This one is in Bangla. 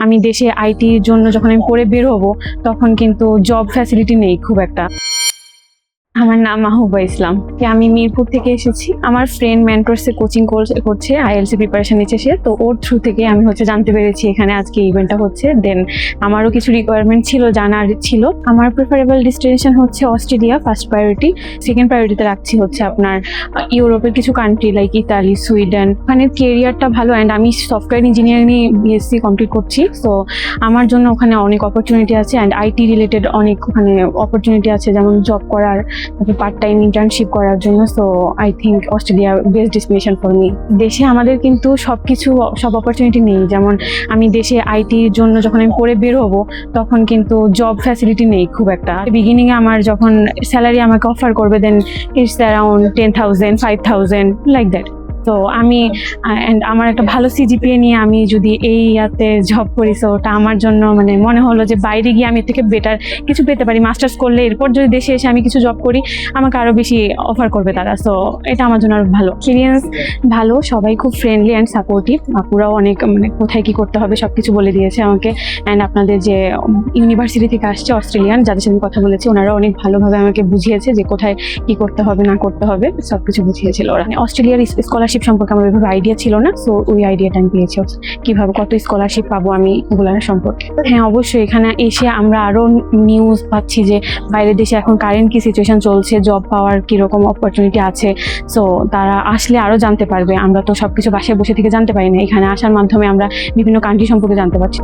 আমি দেশে আইটির জন্য যখন আমি পড়ে বের হবো তখন কিন্তু জব ফ্যাসিলিটি নেই খুব একটা। আমার নাম মাহবুবা ইসলাম। আমি মিরপুর থেকে এসেছি। আমার ফ্রেন্ড মেন্টরসে কোচিং করছে, আইএলসি প্রিপারেশন নিচ্ছে সে, তো ওর থ্রু থেকে আমি জানতে পেরেছি এখানে আজকে ইভেন্টটা হচ্ছে। দেন আমারও কিছু রিকোয়ারমেন্ট ছিল, জানার ছিল। আমার প্রেফারেবল ডেস্টিনেশন হচ্ছে অস্ট্রেলিয়া ফার্স্ট প্রায়োরিটি। সেকেন্ড প্রায়োরিটিতে রাখছি হচ্ছে আপনার ইউরোপের কিছু কান্ট্রি লাইক ইতালি, সুইডেন। ওখানে কেরিয়ারটা ভালো, অ্যান্ড আমি সফটওয়্যার ইঞ্জিনিয়ারিং বিএসসি কমপ্লিট করছি, সো আমার জন্য ওখানে অনেক অপরচুনিটি আছে, অ্যান্ড আইটি রিলেটেড অনেক ওখানে অপরচুনিটি আছে, যেমন জব করার, পার্ট টাইম ইন্টার্নশিপ করার জন্য। So I think Australia best destination for me. দেশে আমাদের কিন্তু সব অপরচুনিটি নেই। যেমন আমি দেশে আইটির জন্য যখন আমি পড়ে বের হবো তখন কিন্তু জব ফ্যাসিলিটি নেই খুব একটা। বিগিনিংয়ে আমার যখন স্যালারি আমাকে অফার করবে, দেন ইটস অ্যারাউন্ড 10,000, 5,000 লাইক দ্যাট। তো আমি আমার একটা ভালো সিজিপিএ নিয়ে আমি যদি এই ইয়াতে জব করি, সো ওটা আমার জন্য মনে হলো যে বাইরে গিয়ে আমি এর থেকে বেটার কিছু পেতে পারি। মাস্টার্স করলে এরপর যদি দেশে এসে আমি কিছু জব করি, আমাকে আরো বেশি অফার করবে তারা। সো এটা আমার জন্য আরো ভালো এক্সপিরিয়েন্স। ভালো, সবাই খুব ফ্রেন্ডলি অ্যান্ড সাপোর্টিভ। আপুরাও অনেক কোথায় কি করতে হবে সবকিছু বলে দিয়েছে আমাকে। অ্যান্ড আপনাদের যে ইউনিভার্সিটি থেকে আসছে অস্ট্রেলিয়ান, যাদের সাথে কথা বলেছি, ওনারা অনেক ভালোভাবে আমাকে বুঝিয়েছে যে কোথায় কি করতে হবে না করতে হবে, সবকিছু বুঝিয়েছিল ওরা। অস্ট্রেলিয়ার স্কলারশিপ সম্পর্কে আমার ওইভাবে আইডিয়া ছিল না, সো ওই আইডিয়াটা আমি পেয়েছি কিভাবে কত স্কলারশিপ পাবো আমি ওগুলোর সম্পর্কে। হ্যাঁ, অবশ্যই এখানে এসে আমরা আরো নিউজ পাচ্ছি যে বাইরের দেশে এখন কারেন্ট কি সিচুয়েশন চলছে, জব পাওয়ার কিরকম অপরচুনিটি আছে। সো তারা আসলে আরো জানতে পারবে। আমরা তো সবকিছু বাসায় বসে থেকে জানতে পারি না, এখানে আসার মাধ্যমে আমরা বিভিন্ন কান্ট্রি সম্পর্কে জানতে পারছি।